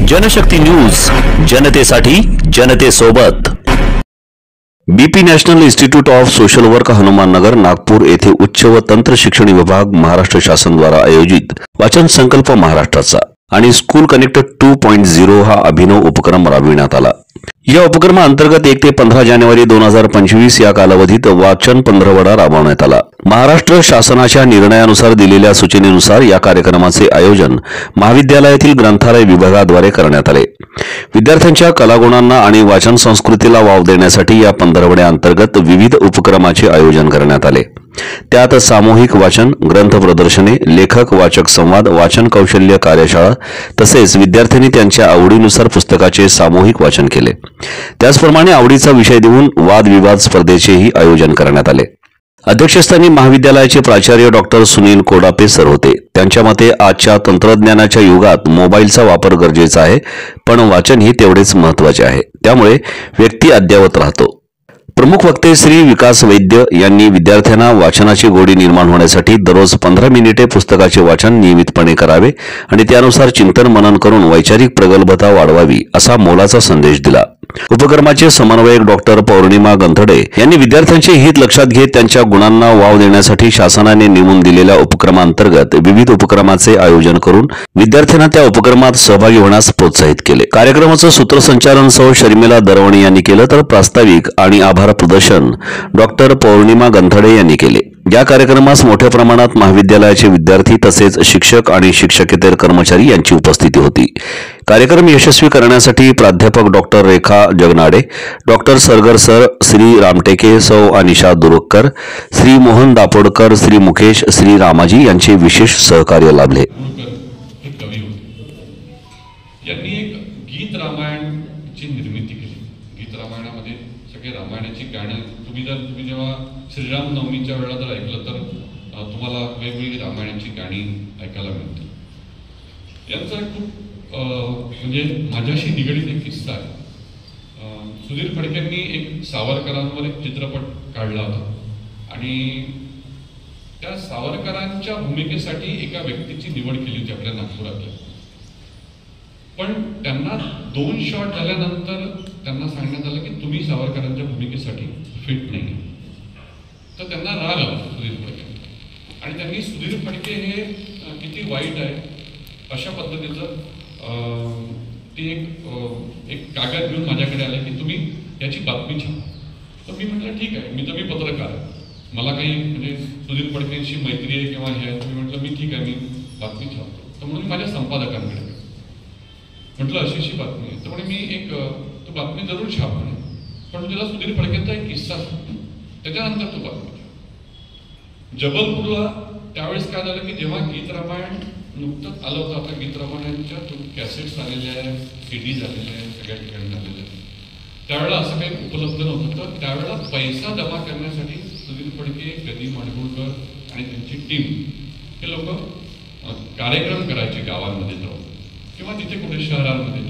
Janshakti news, जनतेसाठी जनतेसोबत। BP national institute of social work Hanumannagar Nagpur येथे उच्च व तंत्र शिक्षण विभाग महाराष्ट्र शासन द्वारा आयोजित वाचन संकल्प महाराष्ट्राचा आणि स्कूल कनेक्टेड 2.0 हा अभिनव उपक्रम राबविण्यात आला। या उपक्रमाअंतर्गत 1 ते 15 जानेवारी 2025 या कालावधीत वाचन पंधरवडा राबवण्यात आला। महाराष्ट्र शासनाच्या निर्णयानुसार दिलेल्या सूचनेनुसार या कार्यक्रमाचे आयोजन महाविद्यालयातील ग्रंथालय विभागाद्वारे करण्यात आले। विद्यार्थ्यांच्या कलागुणांना आणि वाचन संस्कृतीला वाव देण्यासाठी या पंधरवड्याअंतर्गत विविध उपक्रमाचे आयोजन करण्यात आले। त्यात सामूहिक वाचन, ग्रंथ प्रदर्शने, लेखक वाचक संवाद, वाचन कौशल्य कार्यशाळा तसेच विद्यार्थ्यांनी त्यांच्या आवडीनुसार पुस्तकाचे सामूहिक वाचन केले। त्याचप्रमाणे आवडीचा विषय देऊन वादविवाद स्पर्धेचेही आयोजन करण्यात आले। अध्यक्षस्थानी महाविद्यालयाचे प्राचार्य डॉक्टर सुनील कोडापे सर होते। त्यांच्या मते आजच्या तंत्रज्ञानाच्या युगात मोबाईलचा वापर गरजेचा आहे, पण वाचन ही तेवढेच महत्त्वाचे आहे। त्यामुळे व्यक्ती अद्ययावत राहतो। प्रमुख वक्ते श्री विकास वैद्य यांनी विद्यार्थ्यांना वाचनाची गोडी निर्माण होण्यासाठी दररोज 15 मिनिटे पुस्तकाचे वाचन नियमितपणे करावे आणि त्यानुसार चिंतन मनन करून वैचारिक प्रगल्भता वाढवावी असा मोलाचा संदेश दिला। उपक्रमाचे समन्वयक डॉक्टर पौर्णिमा गंधडे यांनी विद्यार्थ्यांचे हित लक्षात घेत त्यांच्या गुणांना वाव देण्यासाठी शासनाने नेमून दिलेल्या उपक्रमांतर्गत विविध उपक्रमाचे आयोजन करून विद्यार्थ्यांना त्या उपक्रमात सहभागी होण्यास प्रोत्साहित केले। कार्यक्रमाचे सूत्रसंचालन सौ शर्मिला दरवणे यांनी केले तर प्रास्ताविक आणि आभार प्रदर्शन डॉक्टर पौर्णिमा गंधडे यांनी केले। या कार्यक्रमास मोठ्या प्रमाणात महाविद्यालयाचे विद्यार्थी तसेच शिक्षक आणि शिक्षकेतर कर्मचारी यांची उपस्थिती होती। कार्यक्रम यशस्वी करण्यासाठी प्राध्यापक डॉक्टर रेखा जगनाडे, डॉक्टर सरगर सर, श्री रामटेके, सौ अनिशा दुरुक्कर, श्री मोहन दापोडकर, श्री मुकेश, श्री रामाजी यांचे विशेष सहकार्य लाभले। यांनी एक गीत रामायणची निर्मिती केली। गीत रामायणामध्ये सगळे रामायणाची गाणी तुम्ही जेव्हा श्रीराम नवमीच्या वेळेला जर ऐकलं तर तुम्हाला वेगवेगळी रामायणाची गाणी ऐकायला मिळतील। यांचा खूप म्हणजे माझ्याशी निगडीत एक किस्सा आहे। सुधीर फडकेंनी एक सावरकरांवर एक चित्रपट काढला होता आणि त्या सावरकरांच्या भूमिकेसाठी एका व्यक्तीची निवड केली होती आपल्या नागपुरातल्या। पण त्यांना 2 शॉट झाल्यानंतर त्यांना सांगण्यात आलं की तुम्ही सावरकरांच्या भूमिकेसाठी फिट नाही। तर त्यांना राग आला सुधीर फडके आणि त्यांनी सुधीर फडके हे किती वाईट आहे अशा पद्धतीचं ते एक कागद घेऊन माझ्याकडे आले की तुम्ही याची बातमी छापा। तर मी म्हटलं ठीक आहे, मी पत्रकार आहे, मला काही म्हणजे सुधीर फडकेंशी मैत्री आहे किंवा हे आहे। तुम्ही म्हटलं मी ठीक आहे, मी बातमी छापतो। तर म्हणून माझ्या संपादकांकडे म्हटलं अशी बातमी आहे। तर म्हणे मी एक तो बातमी जरूर छाप म्हणे, पण तुला सुधीर फडकेंचा एक किस्सा सांगतो, त्याच्यानंतर तो बातमी छाप। जबलपूरला त्यावेळेस काय झालं की जेव्हा गीत रामायण नुकतंच आलं होतं, आता गीत रामायणाच्या कॅसेट्स आलेल्या आहेत, CDज आलेल्या आहेत, सगळ्या ठिकाणी झालेल्या आहेत। त्यावेळेला असं काही उपलब्ध नव्हतं। तर त्यावेळेला पैसा जमा करण्यासाठी सुधीर फडके, गदी माडगुळकर आणि त्यांची टीम हे लोक कार्यक्रम करायचे गावांमध्ये जाऊन किंवा तिथे कुठे शहरांमध्ये